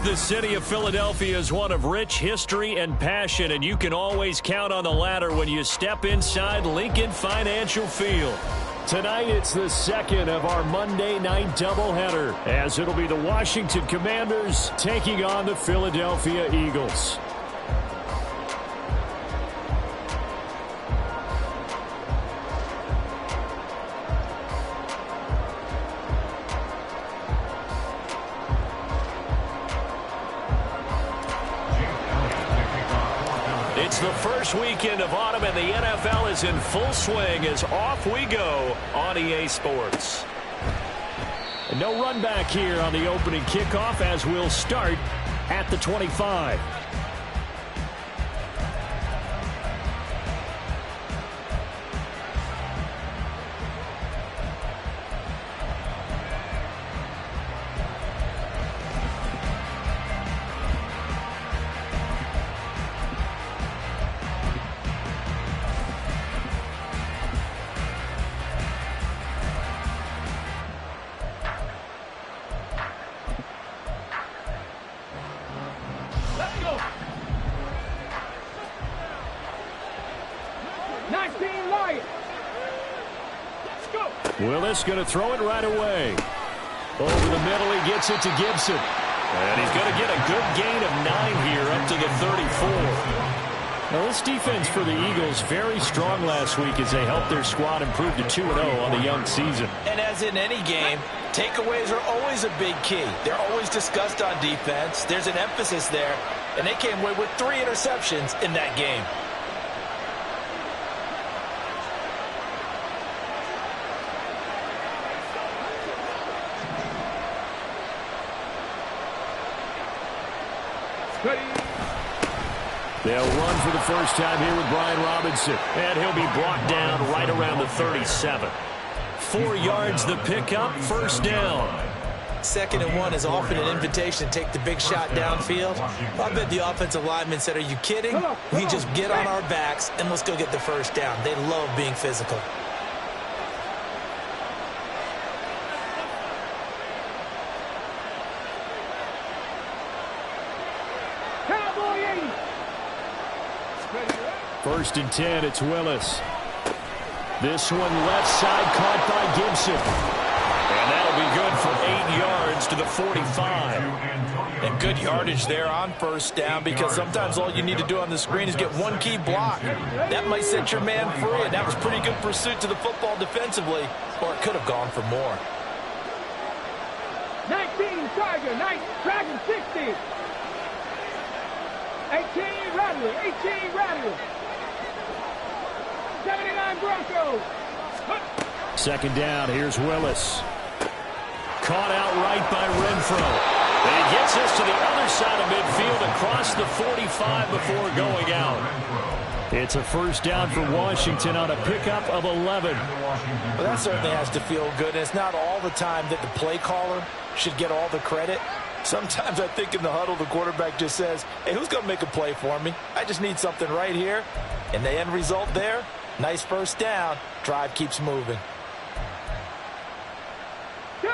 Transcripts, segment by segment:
The city of Philadelphia is one of rich history and passion, and you can always count on the ladder when you step inside Lincoln Financial Field. Tonight, it's the second of our Monday night doubleheader, as it'll be the Washington Commanders taking on the Philadelphia Eagles. It's the first weekend of autumn, and the NFL is in full swing as off we go on EA Sports. And no run back here on the opening kickoff, as we'll start at the 25. Willis going to throw it right away. Over the middle, he gets it to Gibson. And he's going to get a good gain of 9 here up to the 34. Now, this defense for the Eagles very strong last week as they helped their squad improve to 2-0 on the young season. And as in any game, takeaways are always a big key. They're always discussed on defense. There's an emphasis there. And they came away with 3 interceptions in that game. They'll run for the first time here with Brian Robinson. And he'll be brought down right around the 37. 4 yards the pickup, first down. 2nd and 1 is often an invitation to take the big shot downfield. I bet the offensive lineman said, are you kidding? We just get on our backs and let's go get the first down. They love being physical. First and 10, it's Willis. This one left side caught by Gibson. And that'll be good for 8 yards to the 45. And good yardage there on first down, because sometimes all you need to do on the screen is get one key block. That might set your man free, and that was pretty good pursuit to the football defensively, or it could have gone for more. 19 Tiger, Dragon 60. 18 Rattler, 18 Rattler. 79 Broncos. Second down, here's Willis. Caught out right by Renfro. And he gets us to the other side of midfield across the 45 before going out. It's a first down for Washington on a pickup of 11. Well, that certainly has to feel good. And it's not all the time that the play caller should get all the credit. Sometimes I think in the huddle, the quarterback just says, hey, who's going to make a play for me? I just need something right here. And the end result there, nice first down. Drive keeps moving.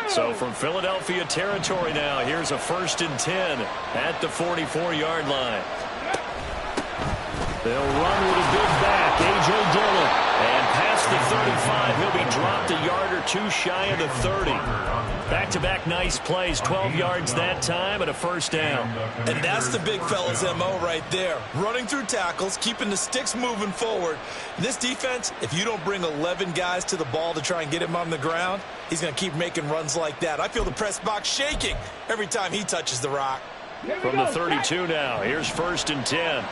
So from Philadelphia territory now, here's a first and 10 at the 44-yard line. They'll run with a big back, A.J. Dillon. And past the 35, he'll be dropped a yard or 2 shy of the 30. Back-to-back nice plays, 12 yards that time and a first down. And that's the big fella's M.O. right there. Running through tackles, keeping the sticks moving forward. This defense, if you don't bring 11 guys to the ball to try and get him on the ground, he's going to keep making runs like that. I feel the press box shaking every time he touches the rock. From the 32 now, here's first and 10.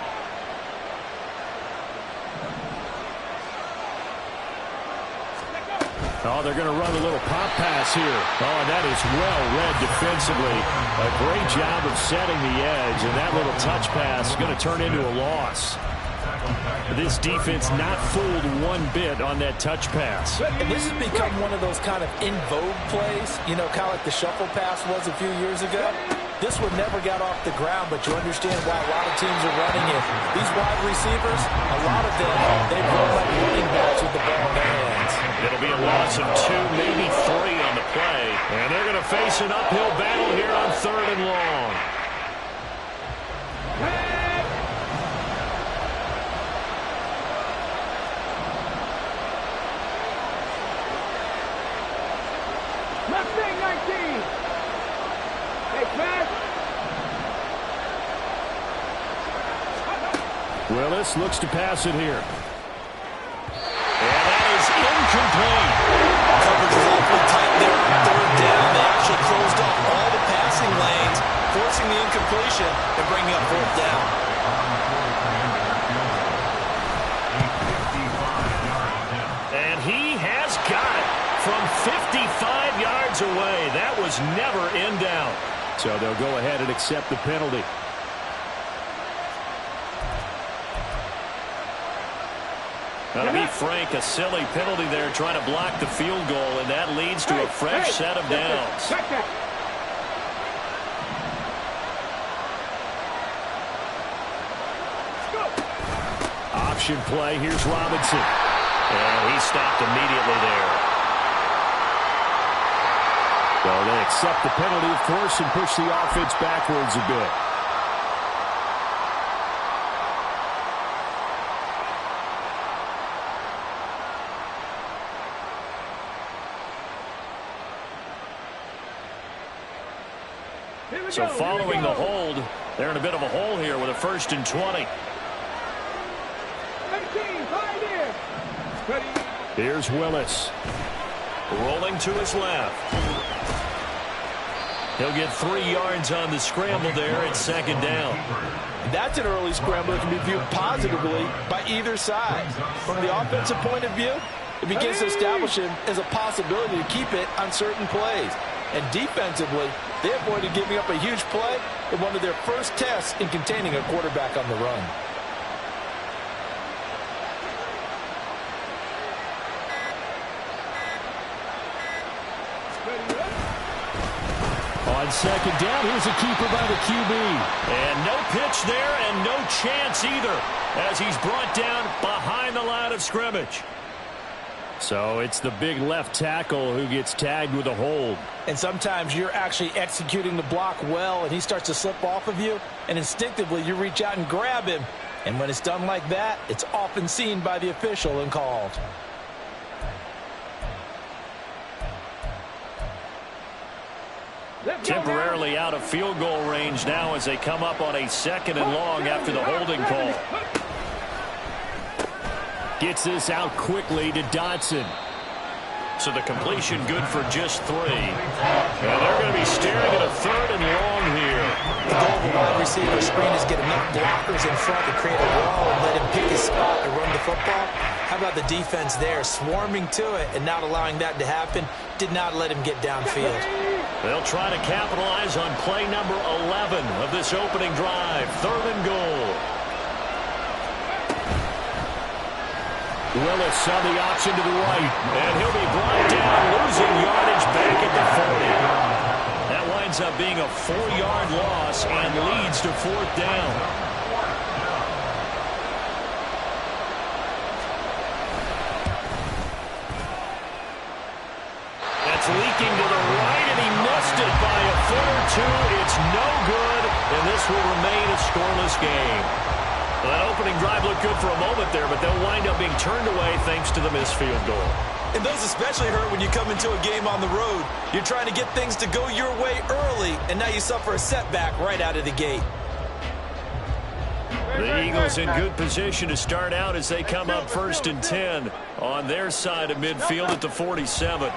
Oh, they're going to run a little pop pass here. Oh, and that is well read defensively. A great job of setting the edge, and that little touch pass is going to turn into a loss. This defense not fooled one bit on that touch pass. And this has become one of those kind of in vogue plays, you know, kind of like the shuffle pass was a few years ago. This one never got off the ground, but you understand why a lot of teams are running it. These wide receivers, a lot of them, they run like running backs with the ball in their hands. It'll be a loss of 2, maybe 3 on the play. And they're going to face an uphill battle here on 3rd and long. Willis looks to pass it here. And that is incomplete. Coverage was awfully tight there on third down. They actually closed off all the passing lanes, forcing the incompletion and bringing up fourth down. And he has got it from 55 yards away. That was never in doubt. So they'll go ahead and accept the penalty. Now, to be frank, a silly penalty there trying to block the field goal, and that leads to a fresh set of downs. Option play. Here's Robinson. And he stopped immediately there. So they accept the penalty, of course, and push the offense backwards a bit. So following the hold, they're in a bit of a hole here with a 1st and 20. 18, Here's Willis. Rolling to his left. He'll get 3 yards on the scramble there at 2nd down. That's an early scramble that can be viewed positively by either side. From the offensive point of view, it begins to establish him as a possibility to keep it on certain plays. And defensively, they avoided giving up a huge play in one of their first tests in containing a quarterback on the run. On 2nd down, here's a keeper by the QB. And no pitch there and no chance either as he's brought down behind the line of scrimmage. So it's the big left tackle who gets tagged with a hold. And sometimes you're actually executing the block well and he starts to slip off of you, and instinctively you reach out and grab him. And when it's done like that, it's often seen by the official and called. Temporarily out of field goal range now as they come up on a 2nd and long after the holding call. Gets this out quickly to Dotson. So the completion good for just 3. And they're going to be staring at a 3rd and long here. The goal of a wide receiver screen is get enough blockers in front to create a wall and let him pick his spot and run the football. How about the defense there, swarming to it and not allowing that to happen? Did not let him get downfield. They'll try to capitalize on play number 11 of this opening drive. 3rd and goal. Willis on the option to the right. And he'll be brought down, losing yardage back at the 40. That winds up being a 4-yard loss and leads to 4th down. That's leaking to the right, and he missed it by a foot or 2. It's no good, and this will remain a scoreless game. Well, that opening drive looked good for a moment there, but they'll wind up being turned away thanks to the missed field goal. And those especially hurt when you come into a game on the road. You're trying to get things to go your way early, and now you suffer a setback right out of the gate. The Eagles in good position to start out as they come up 1st and 10 on their side of midfield at the 47.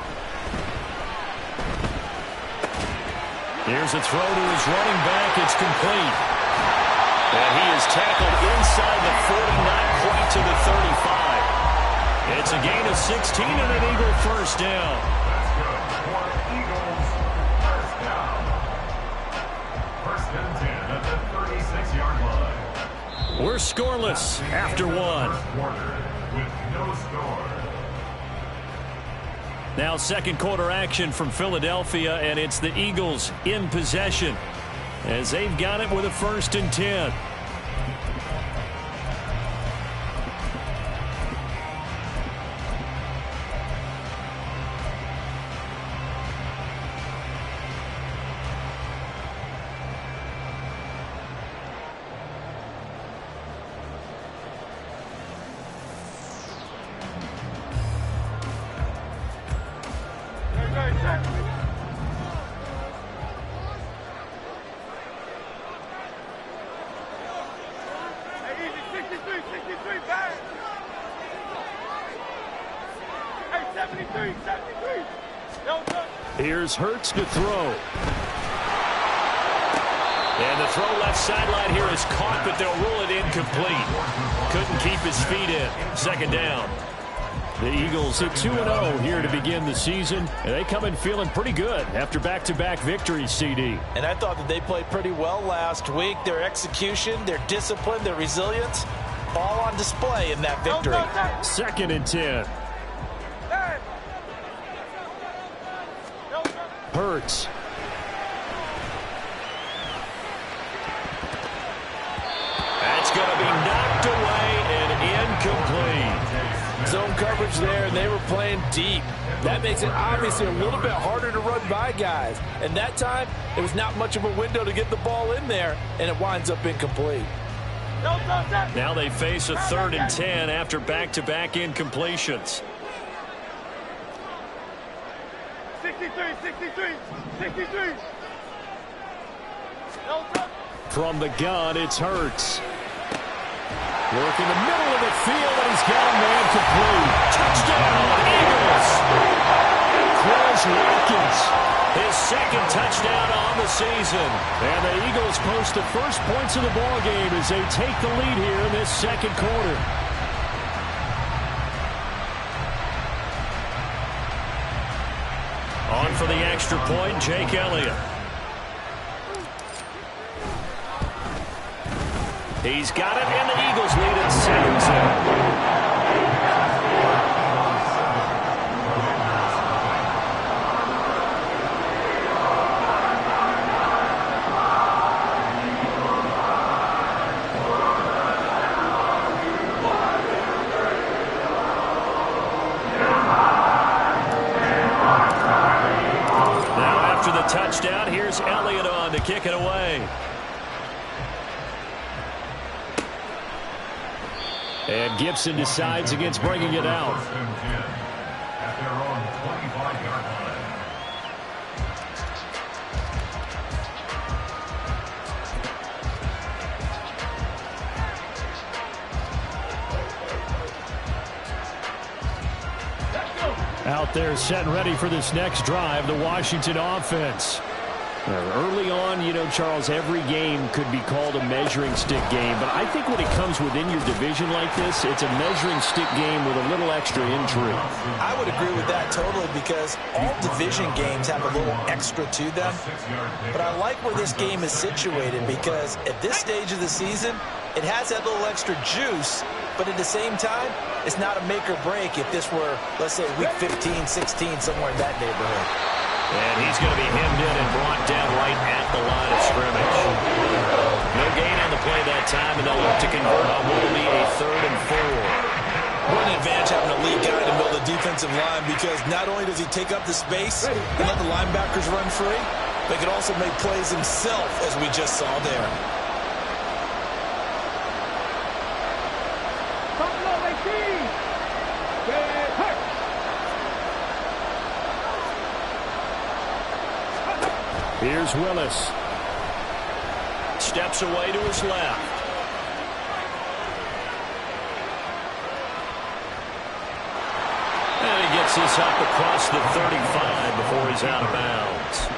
Here's a throw to his running back. It's complete. And he is tackled inside the 40, not quite to the 35. It's a gain of 16 and an Eagle 1st down. Eagles, 1st down. 1st and 10 at the 36-yard line. We're scoreless after 1. With no score. Now 2nd quarter action from Philadelphia, and it's the Eagles in possession as they've got it with a 1st and 10. 63, back. Hey, 73, 73. No touch. Here's Hurts to throw. And the throw left sideline here is caught, but they'll rule it incomplete. Couldn't keep his feet in. Second down. The Eagles at 2-0 here to begin the season, and they come in feeling pretty good after back-to-back victories, CD. And I thought that they played pretty well last week. Their execution, their discipline, their resilience, all on display in that victory. Second and 10. Hurts. That's going to be knocked away and incomplete. Zone coverage there, and they were playing deep. That makes it obviously a little bit harder to run by guys. And that time, there was not much of a window to get the ball in there, and it winds up incomplete. Now they face a 3rd and 10 after back-to-back incompletions. 63, 63, 63. From the gun, it's Hurts. Work in the middle of the field, and he's got a man complete. Touchdown, Eagles! Quez Watkins, his second touchdown on the season. And the Eagles post the first points of the ballgame as they take the lead here in this second quarter. On for the extra point, Jake Elliott. He's got it, and the Eagles lead at 7-0. Touchdown. Here's Elliott on to kick it away. And Gibson decides against bringing it out. First and 10 at their own 25-yard line. Out there set and ready for this next drive, the Washington offense. Early on, you know, Charles, every game could be called a measuring stick game. But I think when it comes within your division like this, it's a measuring stick game with a little extra intrigue. I would agree with that totally because all division games have a little extra to them. But I like where this game is situated because at this stage of the season, it has that little extra juice. But at the same time, it's not a make or break if this were, let's say, week 15, 16, somewhere in that neighborhood. And he's going to be hemmed in and brought down right at the line of scrimmage. No gain on the play that time, and they'll look to convert on what will be a 3rd and 4. What an advantage having a lead guy to build a defensive line because not only does he take up the space and let the linebackers run free, but he can also make plays himself, as we just saw there. Here's Willis. Steps away to his left. And he gets this up across the 35 before he's out of bounds.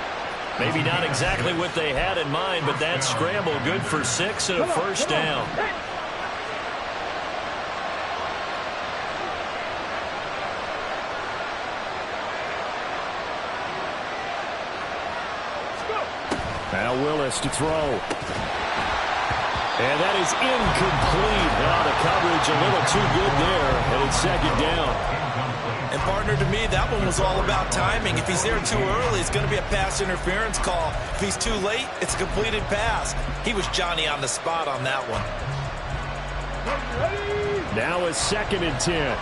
Maybe not exactly what they had in mind, but that scramble good for 6 and a first down. Now Willis to throw. And that is incomplete. Now the coverage a little too good there, and it's second down. And partner, to me, that one was all about timing. If he's there too early, it's going to be a pass interference call. If he's too late, it's a completed pass. He was Johnny on the spot on that one. Now a 2nd and 10.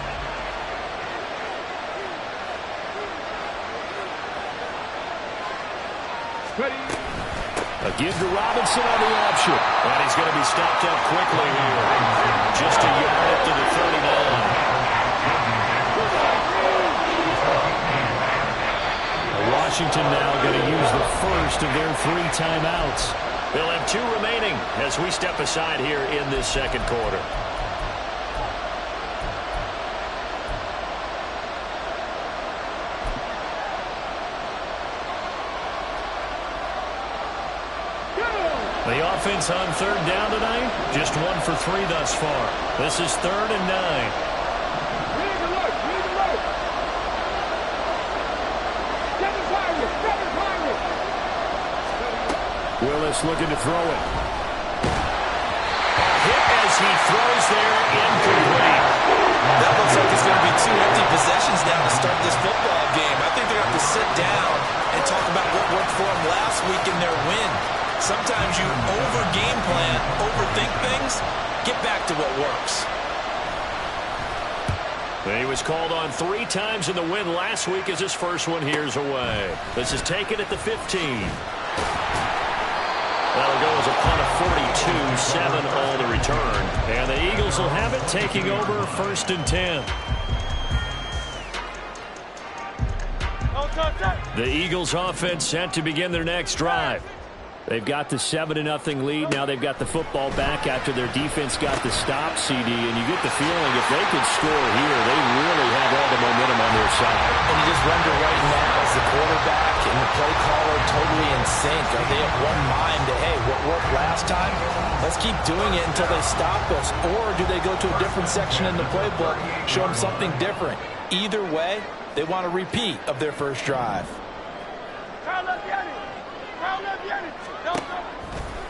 A give to Robinson on the option. And he's going to be stopped up quickly here. Just a yard up to the 39. Washington now going to use the first of their 3 timeouts. They'll have 2 remaining as we step aside here in this second quarter. offense on third down tonight? Just 1 for 3 thus far. This is 3rd and 9. Willis looking to throw it. Hit as he throws there, incomplete. That looks like it's going to be 2 empty possessions now to start this football game. I think they're going to have to sit down and talk about what worked for them last week in their win. Sometimes you over-game plan, overthink things, get back to what works. He was called on 3 times in the win last week as his first one here's away. This is taken at the 15. That'll go as a punt of 42, 7 on the return. And the Eagles will have it, taking over 1st and 10. The Eagles offense set to begin their next drive. They've got the 7-0 lead. Now they've got the football back after their defense got the stop, CD. And you get the feeling if they could score here, they really have all the momentum on their side. And you just wonder right now, is the quarterback and the play caller totally in sync? Are they of one mind that, hey, what worked last time, let's keep doing it until they stop us? Or do they go to a different section in the playbook, show them something different? Either way, they want a repeat of their first drive.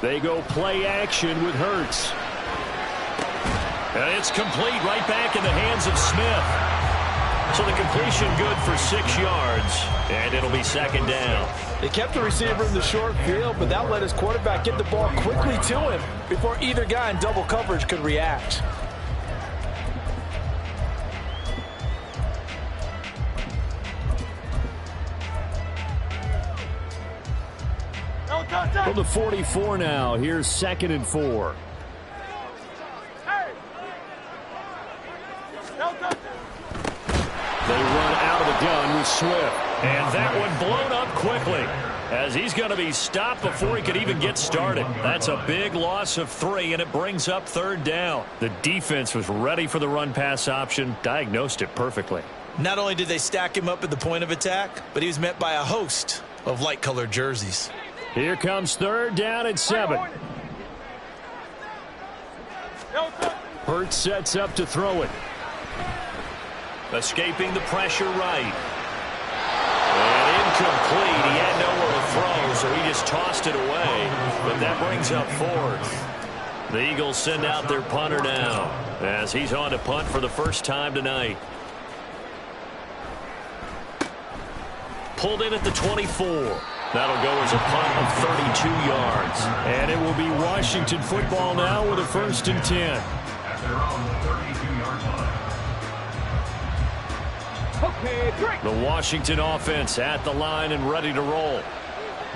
They go play action with Hurts. And it's complete right back in the hands of Smith. So the completion good for 6 yards. And it'll be 2nd down. They kept the receiver in the short field, but that let his quarterback get the ball quickly to him before either guy in double coverage could react. From the 44 now, here's 2nd and 4. They run out of the gun with Swift. And that one blown up quickly as he's going to be stopped before he could even get started. That's a big loss of 3, and it brings up 3rd down. The defense was ready for the run-pass option, diagnosed it perfectly. Not only did they stack him up at the point of attack, but he was met by a host of light-colored jerseys. Here comes 3rd down and 7. Hurts sets up to throw it. Escaping the pressure right. And incomplete. He had nowhere to throw, so he just tossed it away. But that brings up 4th. The Eagles send out their punter now as he's on to punt for the first time tonight. Pulled in at the 24. That'll go as a punt of 32 yards. And it will be Washington football now with a 1st and 10. At their own 32-yard line. The Washington offense at the line and ready to roll.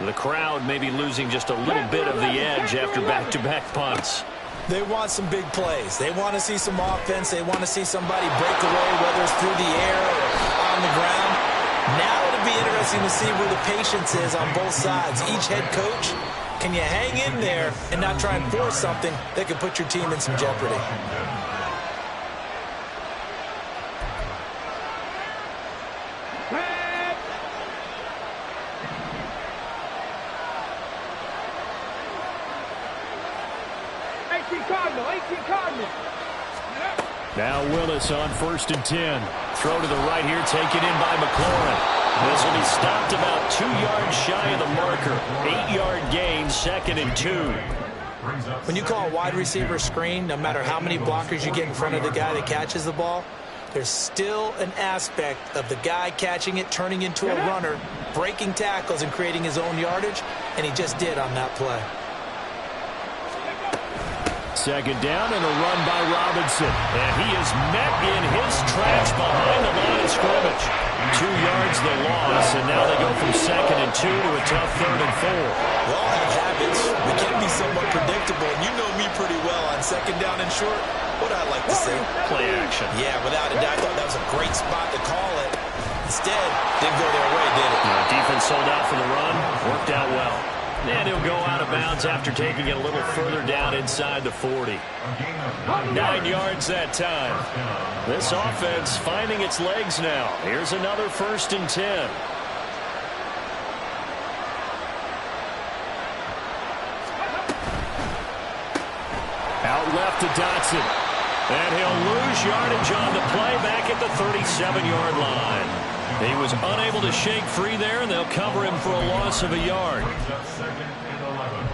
The crowd may be losing just a little bit of the edge after back-to-back punts. They want some big plays. They want to see some offense. They want to see somebody break away, whether it's through the air or on the ground. Now it'll be interesting to see where the patience is on both sides. Each head coach, can you hang in there and not try and force something that could put your team in some jeopardy? Now Willis on 1st and 10. Throw to the right here, taken in by McLaurin. This will be stopped about 2 yards shy of the marker. 8-yard gain, 2nd and 2. When you call a wide receiver screen, no matter how many blockers you get in front of the guy that catches the ball, there's still an aspect of the guy catching it, turning into a runner, breaking tackles and creating his own yardage, and he just did on that play. 2nd down and a run by Robinson. And he is met in his tracks behind the line of scrimmage. 2 yards the loss, and now they go from 2nd and 2 to a tough 3rd and 4. We all have habits. We can be somewhat predictable, and you know me pretty well on 2nd down and short. What I like to say? Play action. Yeah, without a doubt, I thought that was a great spot to call it. Instead, didn't go their way, did it? No, defense sold out for the run. Worked out well. And he'll go out of bounds after taking it a little further down inside the 40. 9 yards that time. This offense finding its legs now. Here's another 1st and 10. Out left to Dotson. And he'll lose yardage on the play back at the 37-yard line. He was unable to shake free there, and they'll cover him for a loss of a yard. Second and 11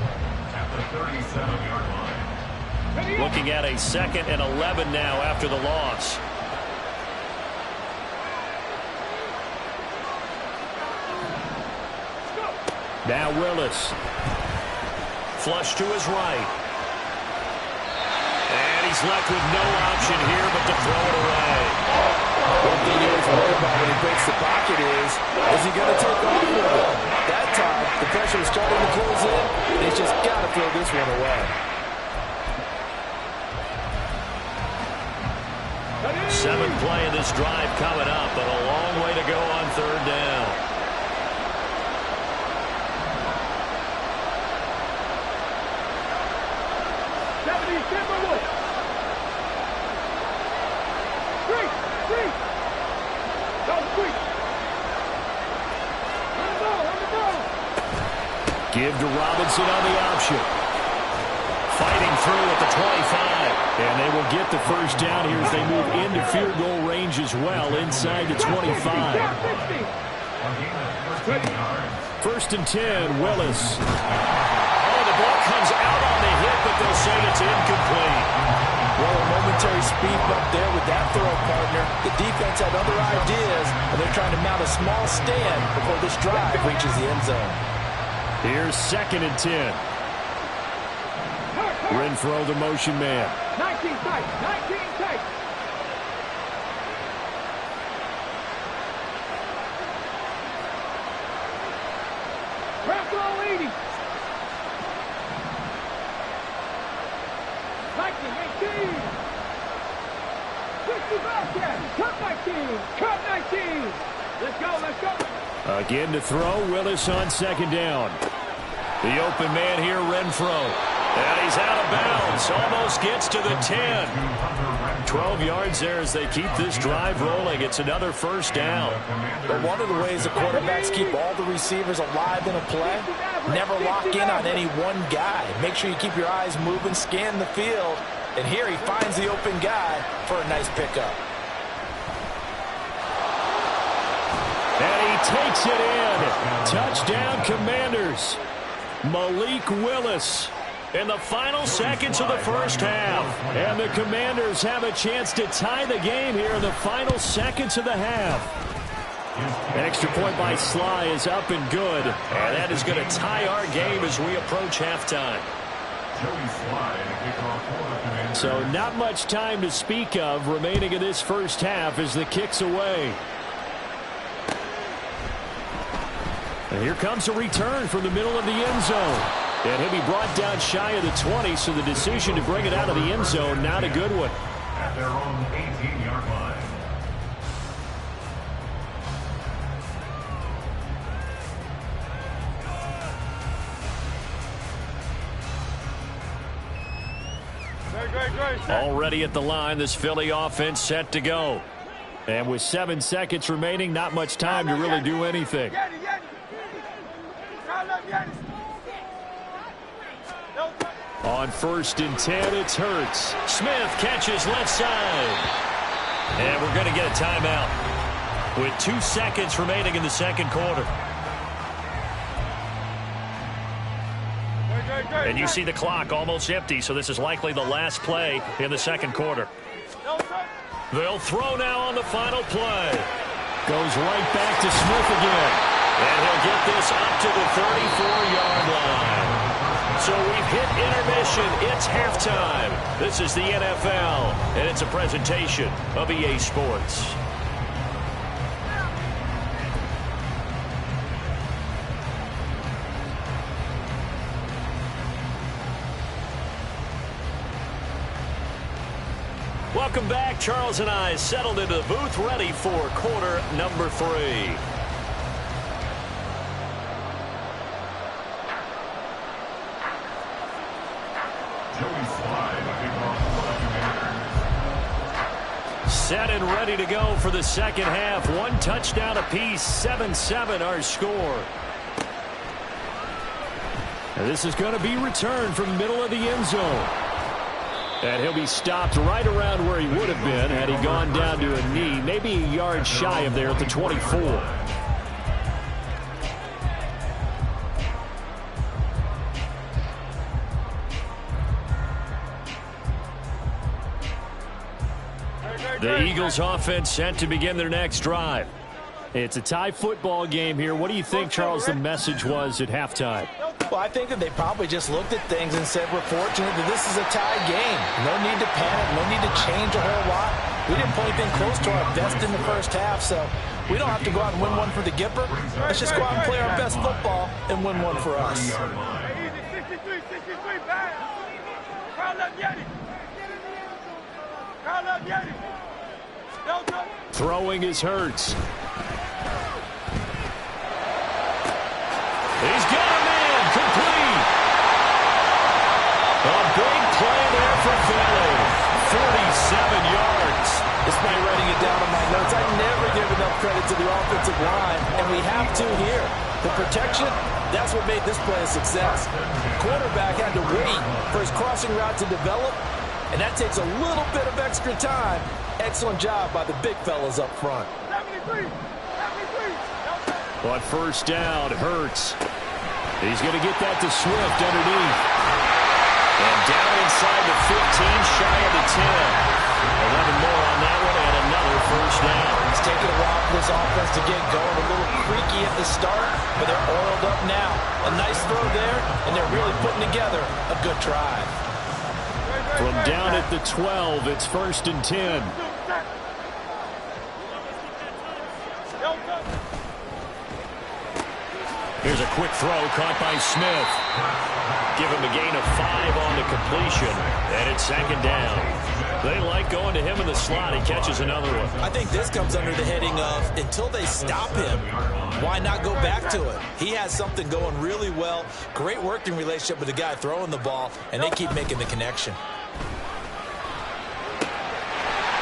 at the 37-yard line. Looking at a 2nd and 11 now after the loss. Now Willis. Flush to his right. And he's left with no option here but to throw it away. One thing you always worry about when he breaks the pocket is he going to take off with it? That time, the pressure is starting to close in, and he's just got to throw this one away. Seventh play of this drive coming up, but a long way to go on 3rd down. Give to Robinson on the option. Fighting through at the 25. And they will get the first down here as they move into field goal range as well inside the 25. 1st and 10, Willis. Oh, the ball comes out on the hit, but they'll say it's incomplete. Well, a momentary speed bump there with that throw, partner. The defense had other ideas, and they're trying to mount a small stand before this drive reaches the end zone. Here's 2nd and 10. Renfro, the motion man. 19 tight, 19 tight. Renfro 80. 19, 18. 60 back there. Cut 19. Cut 19. Let's go, let's go. Again to throw, Willis on 2nd down. The open man here, Renfro. And he's out of bounds. Almost gets to the 10. 12 yards there as they keep this drive rolling. It's another 1st down. But one of the ways the quarterbacks keep all the receivers alive in a play, never lock in on any one guy. Make sure you keep your eyes moving, scan the field. And here he finds the open guy for a nice pickup. And he takes it in. Touchdown, Commanders. Malik Willis in the final seconds of the 1st half. And the Commanders have a chance to tie the game here in the final seconds of the half. An extra point by Sly is up and good. And that is going to tie our game as we approach halftime. So not much time to speak of remaining in this 1st half as the kick's away. And here comes a return from the middle of the end zone. And he'll be brought down shy of the 20, so the decision to bring it out of the end zone, not a good one. At their own 18-yard line. Already at the line, this Philly offense set to go. And with 7 seconds remaining, not much time to really do anything. On 1st and 10, it's Hurts. Smith catches left side. And we're going to get a timeout with 2 seconds remaining in the 2nd quarter. And you see the clock almost empty, so this is likely the last play in the 2nd quarter. They'll throw now on the final play. Goes right back to Smith again. And he'll get this up to the 34-yard line. So we've hit intermission. It's halftime. This is the NFL, and it's a presentation of EA Sports. Welcome back. Charles and I settled into the booth, ready for quarter number 3. Set and ready to go for the 2nd half. 1 touchdown apiece, 7-7 our score. And this is going to be returned from the middle of the end zone. And he'll be stopped right around where he would have been had he gone down to a knee, maybe a yard shy of there at the 24. The Eagles offense set to begin their next drive. It's a tie football game here. What do you think, Charles, the message was at halftime? Well, I think that they probably just looked at things and said, we're fortunate that this is a tie game. No need to panic, no need to change a whole lot. We didn't play anything close to our best in the first half, so we don't have to go out and win one for the Gipper. Let's just go out and play our best football and win one for us. Easy, 63, back. Carl up, Yeti. Carl up, Yeti. Delta. Throwing is Hurts. He's got a man complete. A big play there for Philly. 47 yards. Despite writing it down on my notes, I never give enough credit to the offensive line, and we have to here. The protection, that's what made this play a success. Quarterback had to wait for his crossing route to develop, and that takes a little bit of extra time. Excellent job by the big fellas up front. 73. But first down, Hurts. He's going to get that to Swift underneath. And down inside the 15, shy of the 10. 11 more on that one, and another first down. It's taking a while for this offense to get going. A little creaky at the start, but they're oiled up now. A nice throw there, and they're really putting together a good drive. From down at the 12, it's 1st and 10. Here's a quick throw caught by Smith. Give him a gain of 5 on the completion, and it's 2nd down. They like going to him in the slot. He catches another one. I think this comes under the heading of until they stop him, why not go back to it? He has something going really well. Great working relationship with the guy throwing the ball, and they keep making the connection.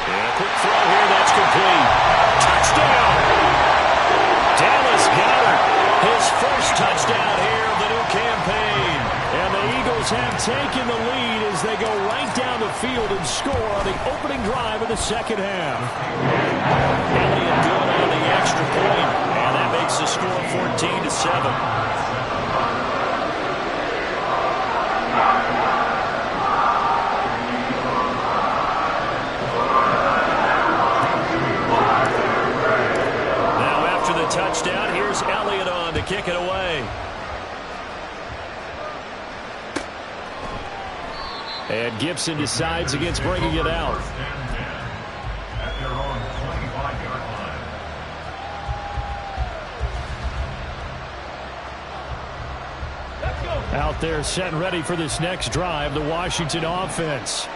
And a quick throw here, that's complete. Touchdown! Dallas Goedert. His first touchdown here of the new campaign. And the Eagles have taken the lead as they go right down the field and score on the opening drive of the second half. Elliott good on the extra point, and that makes the score 14-7. Touchdown. Here's Elliott on to kick it away. And Gibson decides against bringing it out. At their own 25-yard line. Out there set and ready for this next drive, the Washington offense.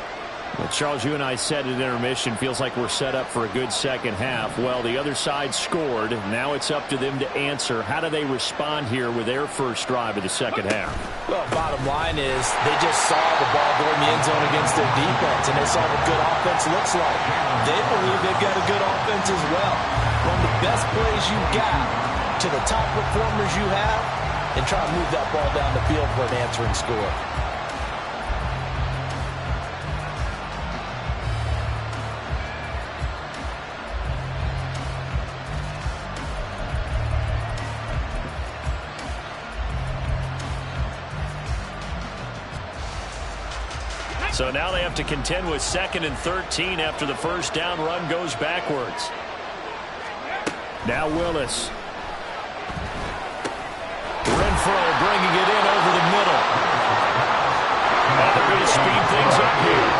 Well, Charles, you and I said at intermission, feels like we're set up for a good second half. Well, the other side scored. Now it's up to them to answer. How do they respond here with their first drive of the second half? Well, bottom line is they just saw the ball go in the end zone against their defense, and they saw what good offense looks like. They believe they've got a good offense as well. From the best plays you got to the top performers you have, and try to move that ball down the field for an answering score. So now they have to contend with 2nd and 13 after the first down run goes backwards. Now Willis. Renfro bringing it in over the middle. And they're going to speed things up here.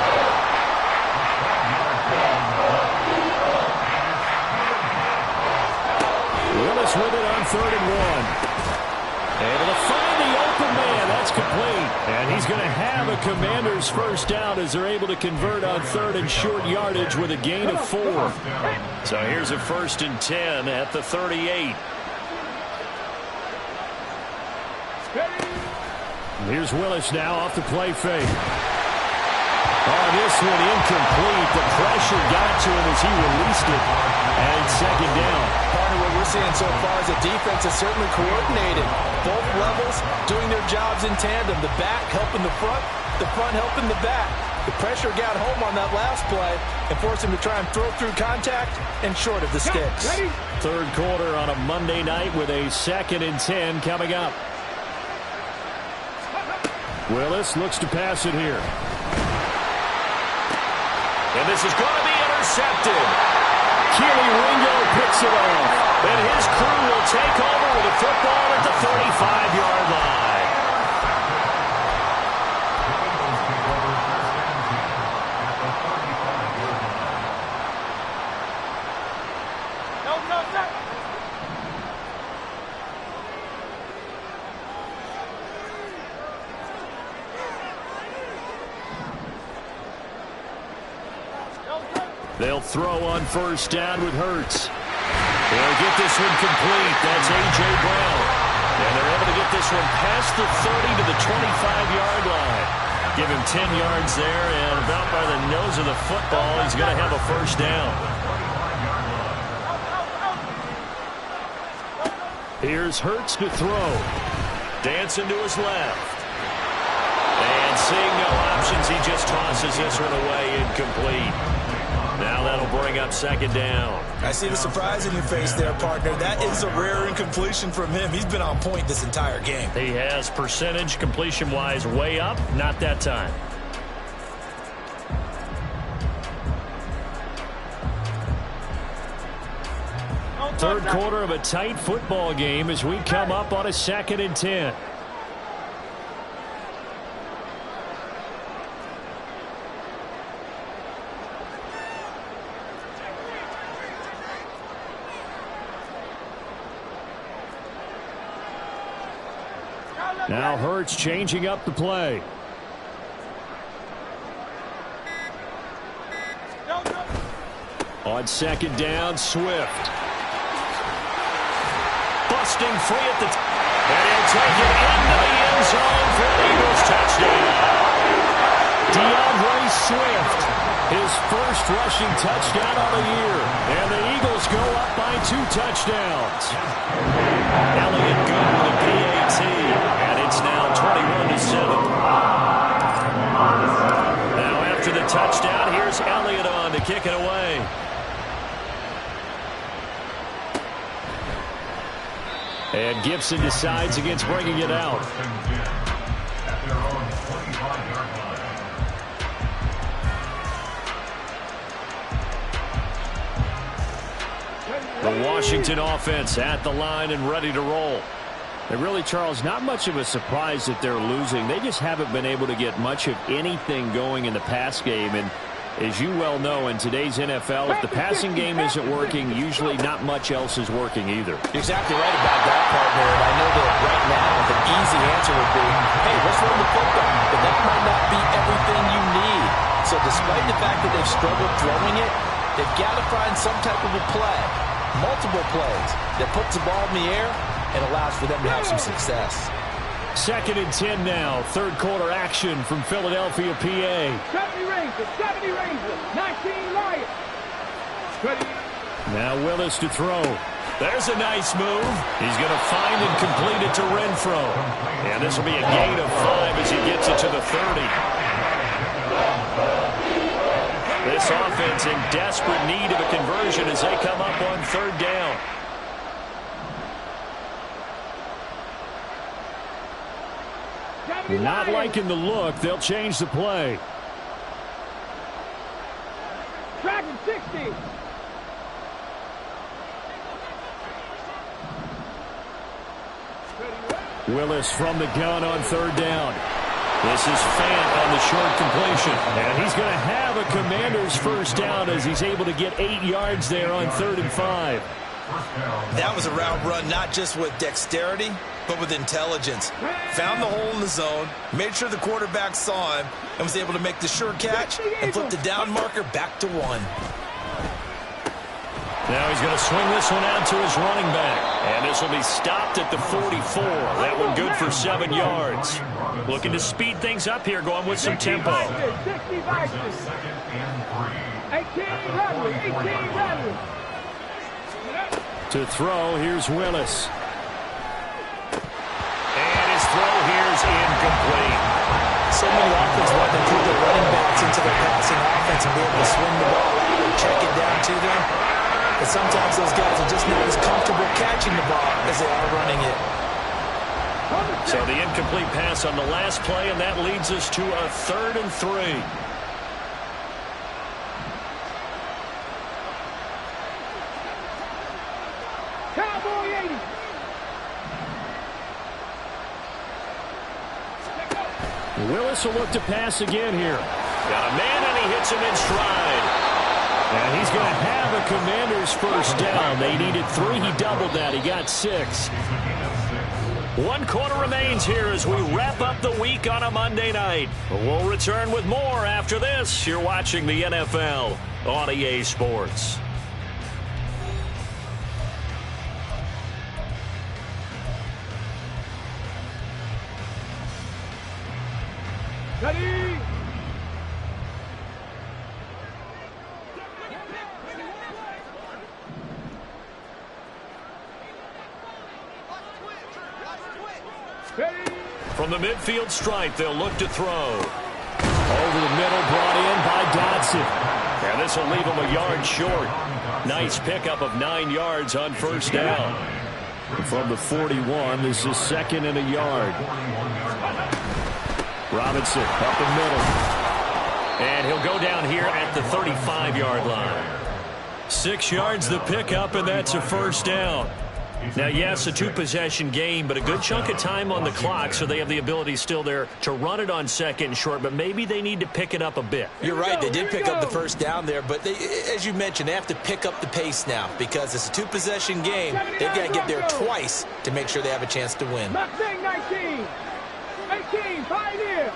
Willis with it on 3rd and 1. Able to find the open man. That's complete. And he's going to have a Commander's first down as they're able to convert on 3rd and short yardage with a gain of 4. So here's a 1st and 10 at the 38. Here's Willis now off the play fake. Oh, this one incomplete. The pressure got to him as he released it. And it's 2nd down. Partner, what we're seeing so far is the defense is certainly coordinated. Both levels doing their jobs in tandem. The back helping the front helping the back. The pressure got home on that last play and forced him to try and throw through contact and short of the sticks. Third quarter on a Monday night with a 2nd and 10 coming up. Willis looks to pass it here. And this is going to be intercepted. Keely Ringo picks it off. And his crew will take over with the football at the 35-yard line. They'll throw on first down with Hurts. They'll get this one complete. That's A.J. Brown. And they're able to get this one past the 30 to the 25-yard line. Give him 10 yards there, and about by the nose of the football, he's going to have a first down. Here's Hurts to throw. Dancing to his left. And seeing no options, he just tosses this one away incomplete. Now that'll bring up 2nd down. I see the surprise in your face there, partner. That is a rare incompletion from him. He's been on point this entire game. He has percentage completion-wise way up. Not that time. Third quarter of a tight football game as we come up on a 2nd and 10. Now Hurts changing up the play. On 2nd down, Swift. Busting free at the and he'll take it into the end zone for an Eagles touchdown. DeAndre Swift, his first rushing touchdown of the year. And the Eagles go up by 2 touchdowns. Elliott good with a PAT. And it's now 21-7. Now after the touchdown, here's Elliott on to kick it away. And Gibson decides against bringing it out. The Washington offense at the line and ready to roll. And really, Charles, not much of a surprise that they're losing. They just haven't been able to get much of anything going in the pass game. And as you well know, in today's NFL, if the passing game isn't working, usually not much else is working either. You're exactly right about that, partner. And I know that right now the easy answer would be, hey, let's run the football. But that might not be everything you need. So despite the fact that they've struggled throwing it, they've got to find some type of a play, multiple plays, that puts the ball in the air and allows for them to have some success. 2nd and 10 now. Third quarter action from Philadelphia, PA. 70 Rangers, 19 Lions. Now Willis to throw. There's a nice move. He's going to find and complete it to Renfro. And this will be a gain of 5 as he gets it to the 30. This offense in desperate need of a conversion as they come up on 3rd down. Not liking the look. They'll change the play. Dragon 60. Willis from the gun on 3rd down. This is Fant on the short completion. And he's going to have a Commander's first down as he's able to get 8 yards there on 3rd and 5. That was a route run not just with dexterity, but with intelligence. Found the hole in the zone, made sure the quarterback saw him, and was able to make the sure catch and flip the down marker back to 1. Now he's going to swing this one out to his running back. And this will be stopped at the 44. That one good for 7 yards. Looking to speed things up here, going with some tempo. 60 Vikings. 18 Rebels. To throw, here's Willis. And his throw here is incomplete. So many offenses want to put their running backs into to be able to swing the ball out or check it down to them. But sometimes those guys are just not as comfortable catching the ball as they are running it. So the incomplete pass on the last play, and that leads us to a 3rd and 3. Cowboy 80. Willis will look to pass again here. Got a man, and he hits him in stride. And he's going to have a Commanders first down. They needed 3. He doubled that. He got 6. 1 quarter remains here as we wrap up the week on a Monday night. We'll return with more after this. You're watching the NFL on EA Sports. Ready? From the midfield stripe, they'll look to throw. Over the middle, brought in by Dotson. And this will leave him a yard short. Nice pickup of 9 yards on first down. From the 41, this is 2nd and a yard. Robinson up the middle. And he'll go down here at the 35-yard line. 6 yards the pickup, and that's a first down. Now, yes, a 2-possession game, but a good chunk of time on the clock, so they have the ability still there to run it on 2nd and short, but maybe they need to pick it up a bit. You're right. They did pick up the first down there, but they, as you mentioned, they have to pick up the pace now because it's a 2-possession game. They've got to get there twice to make sure they have a chance to win. Mustang 19. 18, Pioneer.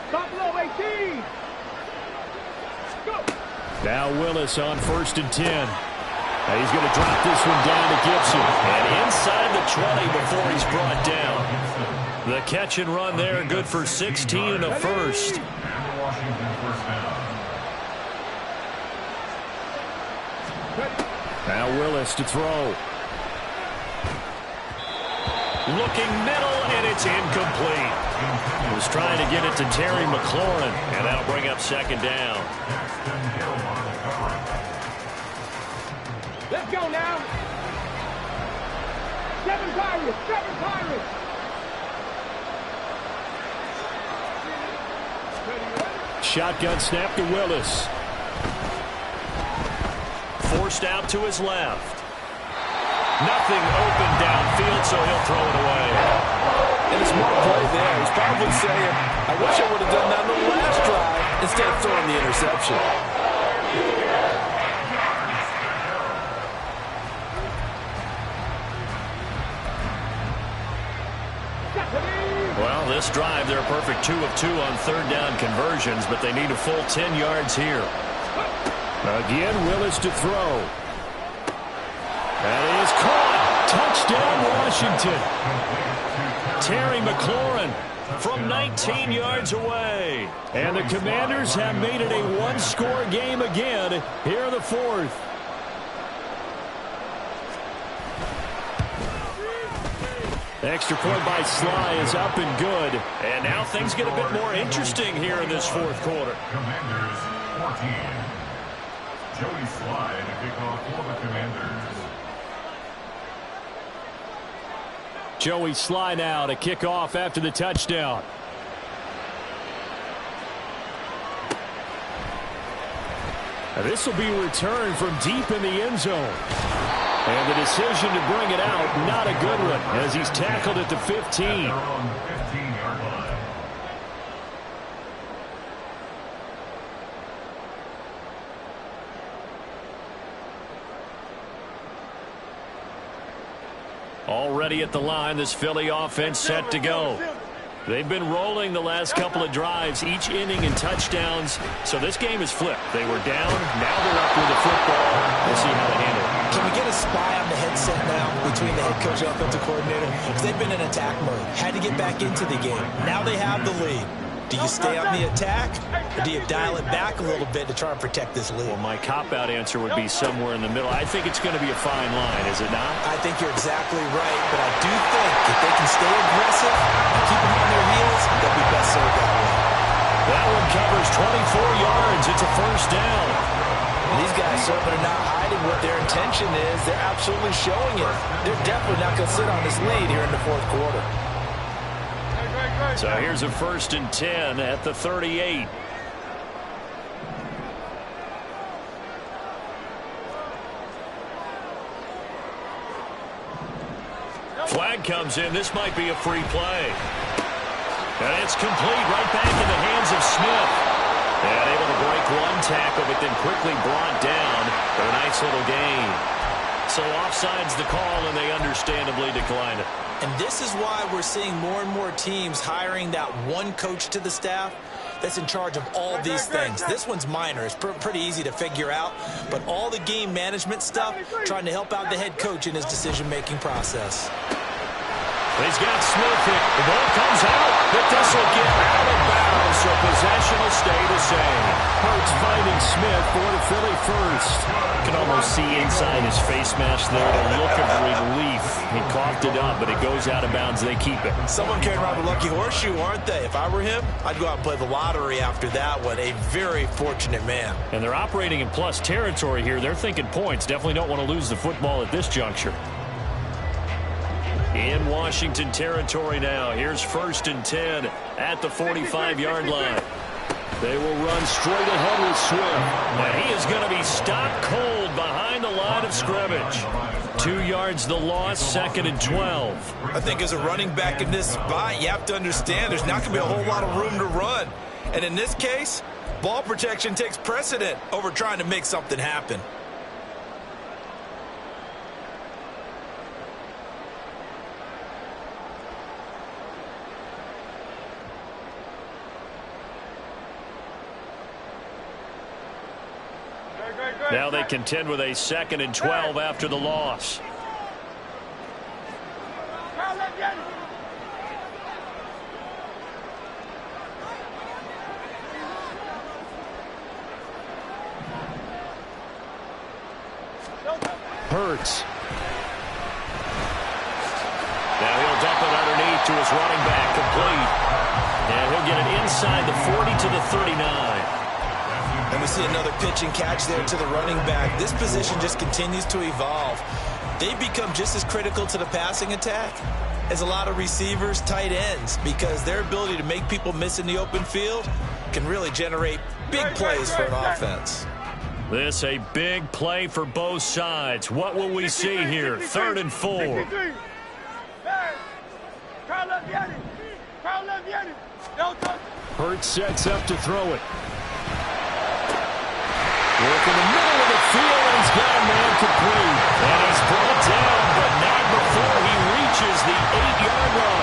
Buffalo 18. Go. Now Willis on 1st and 10. Now he's going to drop this one down to Gibson. And inside the 20 before he's brought down. The catch and run there, good for 16 and a first. Now Willis to throw. Looking middle, and it's incomplete. He was trying to get it to Terry McLaurin, and that'll bring up 2nd down. Let's go now. 7 Pirates. 7 Pirates. Shotgun snap to Willis. Forced out to his left. Nothing open downfield, so he'll throw it away. And a smart play there. He's probably saying, I wish I would have done that on the last drive instead of throwing the interception. Well, this drive, they're a perfect 2 of 2 on 3rd down conversions, but they need a full 10 yards here. Again, Willis to throw. That is caught. Touchdown, Washington. Terry McLaurin from 19 yards away. And the Commanders have made it a 1-score game again here in the 4th. Extra point by Sly is up and good. And now things get a bit more interesting here in this 4th quarter. Commanders 14. Joey Sly to kick off for the Commanders. Joey Sly now to kick off after the touchdown. This will be returned from deep in the end zone. And the decision to bring it out, not a good one, as he's tackled at the 15. They're on the 15-yard line. Already at the line, this Philly offense set to go. They've been rolling the last couple of drives, each inning in touchdowns. So this game is flipped. They were down, now they're up with the football. We'll see how they handle it. Can we get a spy on the headset now between the head coach and offensive coordinator? Because they've been in attack mode. Had to get back into the game. Now they have the lead. Do you stay on the attack, or do you dial it back a little bit to try and protect this lead? Well, my cop-out answer would be somewhere in the middle. I think it's going to be a fine line, is it not? I think you're exactly right, but I do think if they can stay aggressive and keep them on their heels, they'll be best served that way. That one covers 24 yards. It's a first down. These guys certainly are not hiding what their intention is. They're absolutely showing it. They're definitely not going to sit on this lead here in the fourth quarter. So here's a 1st and 10 at the 38. Flag comes in. This might be a free play. And it's complete right back in the hands of Smith. And able to break one tackle, but then quickly brought down for a nice little gain. So offside's the call, and they understandably decline it. And this is why we're seeing more and more teams hiring that one coach to the staff that's in charge of all these things. This one's minor. It's pretty easy to figure out. But all the game management stuff, trying to help out the head coach in his decision-making process. He's got Smith here. The ball comes out, but this will get out of bounds, so possession will stay the same. Hurts finding Smith for the Philly first. You can almost see inside his face mask there the look of relief. He coughed it up, but it goes out of bounds. They keep it. Someone carrying around the lucky horseshoe, aren't they? If I were him, I'd go out and play the lottery after that one. A very fortunate man. And they're operating in plus territory here. They're thinking points. Definitely don't want to lose the football at this juncture. In Washington territory now. Here's 1st and 10 at the 45-yard line. They will run straight ahead with Swift. And he is going to be stopped cold behind the line of scrimmage. 2 yards the loss, 2nd and 12. I think as a running back in this spot, you have to understand there's not going to be a whole lot of room to run. And in this case, ball protection takes precedent over trying to make something happen. Now they contend with a 2nd and 12 after the loss. Hurts. Now he'll dump it underneath to his running back, complete. And he'll get it inside the 40 to the 39. And we see another pitch and catch there to the running back. This position just continues to evolve. They become just as critical to the passing attack as a lot of receivers, tight ends, because their ability to make people miss in the open field can really generate big plays for an offense. This a big play for both sides. What will we see here? 3rd and 4. Hurts sets up to throw it. Work in the middle of the field, and he's got a man complete. And he's brought down, but not before he reaches the 8-yard line.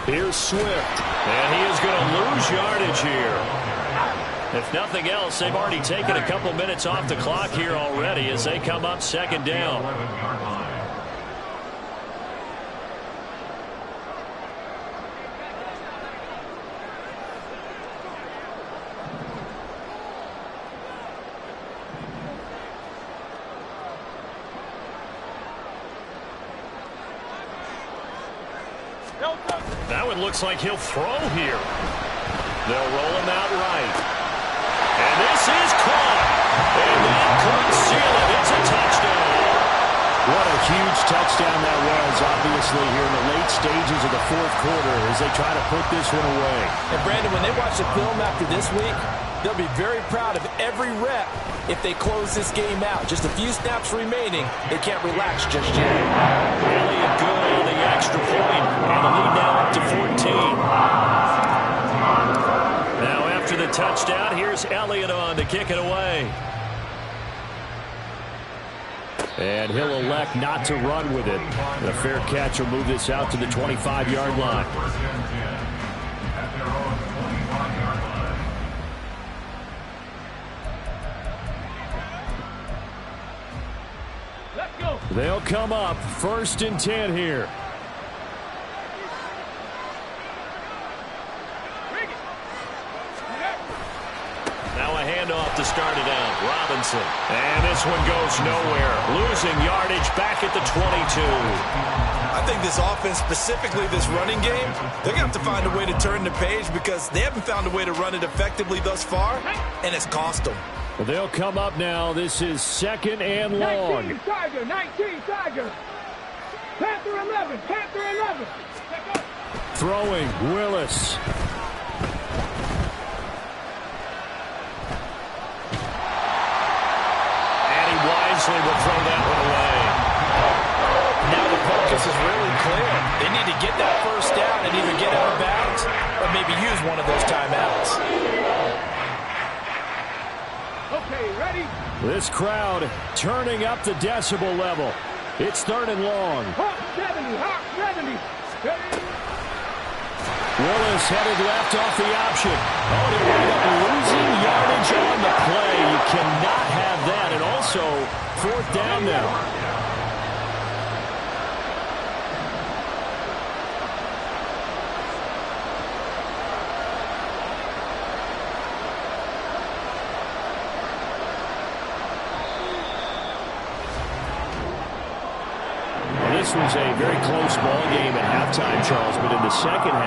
Here's Swift, and he is going to lose yardage here. If nothing else, they've already taken a couple minutes off the clock here already as they come up 2nd down. Now it looks like he'll throw here. They'll roll him out right. And this is caught. And that could seal it. It's a touchdown. What a huge touchdown that was, obviously, here in the late stages of the 4th quarter as they try to put this one away. And, Brandon, when they watch the film after this week, they'll be very proud of every rep if they close this game out. Just a few snaps remaining. They can't relax just yet. Elliott good on the extra point, and the lead now up to 14. Now after the touchdown, here's Elliott on to kick it away. And he'll elect not to run with it. And a fair catch will move this out to the 25-yard line. First and 10 at their own 25-yard line. Let's go. They'll come up 1st and 10 here. Bring it. Now a handoff to start it out. Robinson. And this one goes nowhere. Losing yardage back at the 22. I think this offense, specifically this running game, they're going to have to find a way to turn the page because they haven't found a way to run it effectively thus far, and it's cost them. They'll come up now. This is 2nd and long. 19 Tiger, 19 Tiger. Panther 11, Panther 11. Throwing Willis. And he wisely will throw that one away. Now the focus is really clear. They need to get that first down and either get out of bounds or maybe use one of those timeouts. Okay, ready? This crowd turning up the decibel level. It's 3rd and long. Hawk 70, Hawk 70. Ready? Willis headed left off the option. Oh, they wind up losing yardage on the play. You cannot have that. And also 4th down now. This was a very close ball game at halftime, Charles, but in the second half,